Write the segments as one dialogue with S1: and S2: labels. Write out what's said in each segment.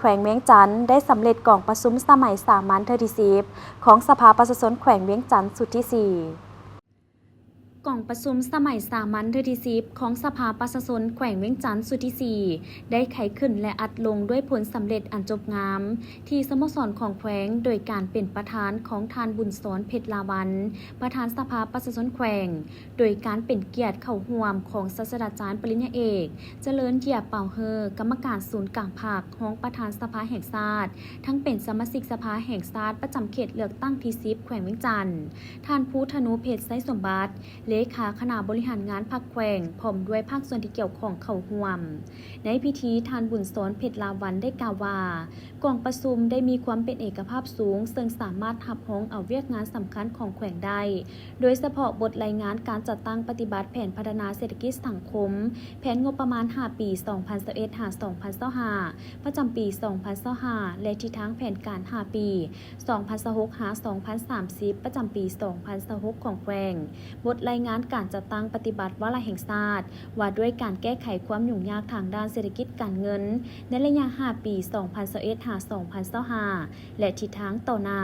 S1: แขวงเวียงจันทน์ได้สำเร็จกล่องประชุมสมัยสามัญเทอที่10ของสภาประชาชนแขวงเวียงจันทน์สุดที่ 4กล่องประชุมสมัยสามัญเทอที่10ของสภาประชาชนแขวงเวียงจันทน์สุดที่ 4ได้ไขขึ้นและอัดลงด้วยผลสำเร็จอันจบงามที่สโมสรของแขวงโดยการเป็นประธานของทานบุญสอนเพชรลาวันประธานสภาประชาชนแขวงโดยการเป็นเกียรติเข้าร่วมของศาสตราจารย์ปริญญาเอกเจริญเจียเป่าเฮอกรรมการศูนย์กลางภาคของประธานสภาแห่งชาติทั้งเป็นสมาชิกสภาแห่งชาติประจำเขตเลือกตั้งที่10แขวงเวียงจันทน์ท่านผู้ธนูเพชรไซสมบัติเลขาคณะบริหารงานพรรคแขวงพร้อมด้วยภาคส่วนที่เกี่ยวข้องเข้าร่วมในพิธีทานบุญสอนเพชรลาวันได้กล่าวว่ากองประชุมได้มีความเป็นเอกภาพสูงซึ่งสามารถรับห้องเอาเวียกงานสำคัญของแขวงได้โดยเฉพาะบทรายงานการจัดตั้งปฏิบัติแผนพัฒนาเศรษฐกิจสังคมแผนงบประมาณ5 ปี 2021-2025 ประจำปี 2025 และทิศทางแผนการ5 ปี 2026-2030 ประจำปี 2026 ของแขวงบทรายงานการจัดตั้งปฏิบัติวาระแห่งชาติว่าด้วยการแก้ไขความยุ่งยากทางด้านเศรษฐกิจการเงินในระยะ5 ปี 2021-2025 และทิศทางต่อหน้า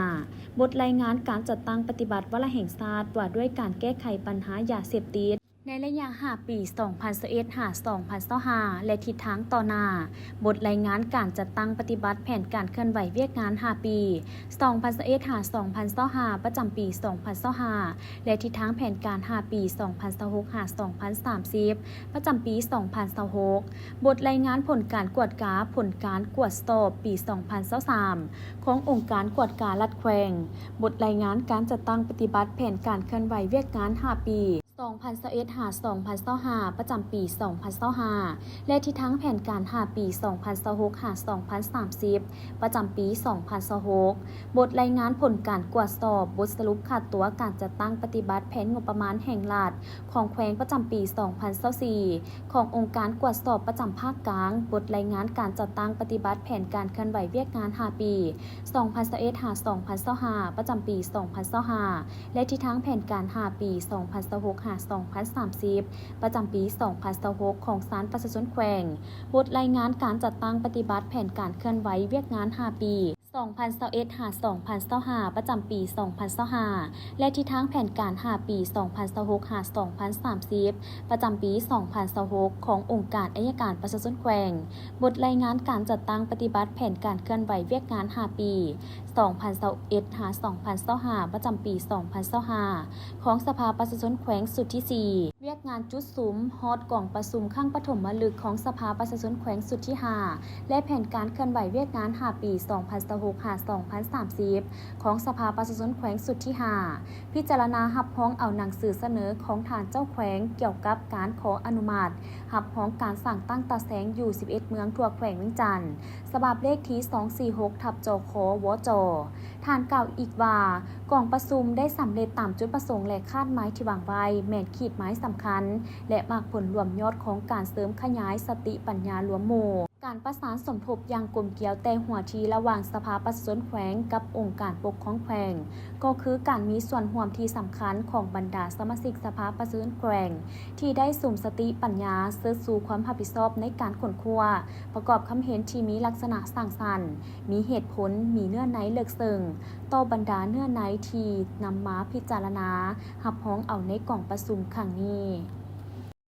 S1: บทรายงานการจัดตั้งปฏิบัติวาระแห่งชาติว่าด้วยการแก้ไขปัญหายาเสพติดในระยะ5 ปี 2021-2025 และทิศทางต่อหน้าบทรายงานการจัดตั้งปฏิบัติแผนการเคลื่อนไหวเวียกงาน 5 ปี 2021-2025 ประจำปี 2025 และทิศทางแผนการ 5 ปี 2026-2030 ประจำปี 2026 บทรายงานผลการกวดกาผลการกวดสอบปี 2023 ขององค์การกวดการัฐแขวงบทรายงานการจัดตั้งปฏิบัติแผนการเคลื่อนไหวเวียกงาน 5 ปี 2021-2025 ประจำปี 2025 และทิศทางแผนการ 5 ปี 2026-2030 ประจำปี 2026 บทรายงานผลการกวดสอบบทสรุปขาดตัวการจัดตั้งปฏิบัติแผนงบประมาณแห่งรัฐของแขวงประจำปี 2024 ขององค์การกวดสอบประจำภาคกลางบทรายงานการจัดตั้งปฏิบัติแผนการเคลื่อนไหวเวียกงาน 5 ปี 2021-2025 ประจำปี 2025 และทิศทางแผนการ 5 ปี 2026-2030 ประจำปี 2026 ของศาลประชาชนแขวงบทรายงานการจัดตั้งปฏิบัติแผนการเคลื่อนไหวเวียกงาน 5 ปี 2021-2025 ประจำปี 2025 และทิศทางแผนการ 5 ปี 2026-2030 ประจำปี 2026 ขององค์การอัยการประชาชนแขวงบทรายงานการจัดตั้งปฏิบัติแผนการเคลื่อนไหวเวียกงาน 5 ปี 2021-2025 ประจำปี 2025 ของสภาประชาชนแขวงสุดที่ 4 เวียกงานจุดซุ้มฮอดกล่องประชุมข้างปฐมฤกษ์ของสภาประชาชนแขวงสุดที่ 5 และแผนการเคลื่อนไหวเวียกงาน 5 ปี 2026-2030 ของสภาประชาชนแขวงสุดที่ 5 พิจารณารับร้องเอาหนังสือเสนอของฐานเจ้าแขวงเกี่ยวกับการขออนุมัติรับร้องการสั่งตั้งตาแสงอยู่ 11 เมืองทั่วแขวงเวียงจันทน์ฉบับเลขที่ 246/จขวจท่านกล่าวอีกว่ากองประชุมได้สำเร็จตามจุดประสงค์และคาดหมายที่วางไว้แม่นขีดหมายสำคัญและมากผลรวมยอดของการเสริมขยายสติปัญญารวมหมู่การประสานสมทบอย่างกลมเกลียวแต่หัวทีระหว่างสภาประชาชนแขวงกับองค์การปกครองแขวงก็คือการมีส่วนร่วมที่สำคัญของบรรดาสมาชิกสภาประชาชนแขวงที่ได้สุ่มสติปัญญาเสริมสู่ความรับผิดชอบในการขนครัวประกอบคำเห็นที่มีลักษณะสร้างสรรค์มีเหตุผลมีเนื้อในเลิกซึ้งต่อบรรดาเนื้อในที่นำมาพิจารณารับร้องเอาในกล่องประชุมครั้งนี้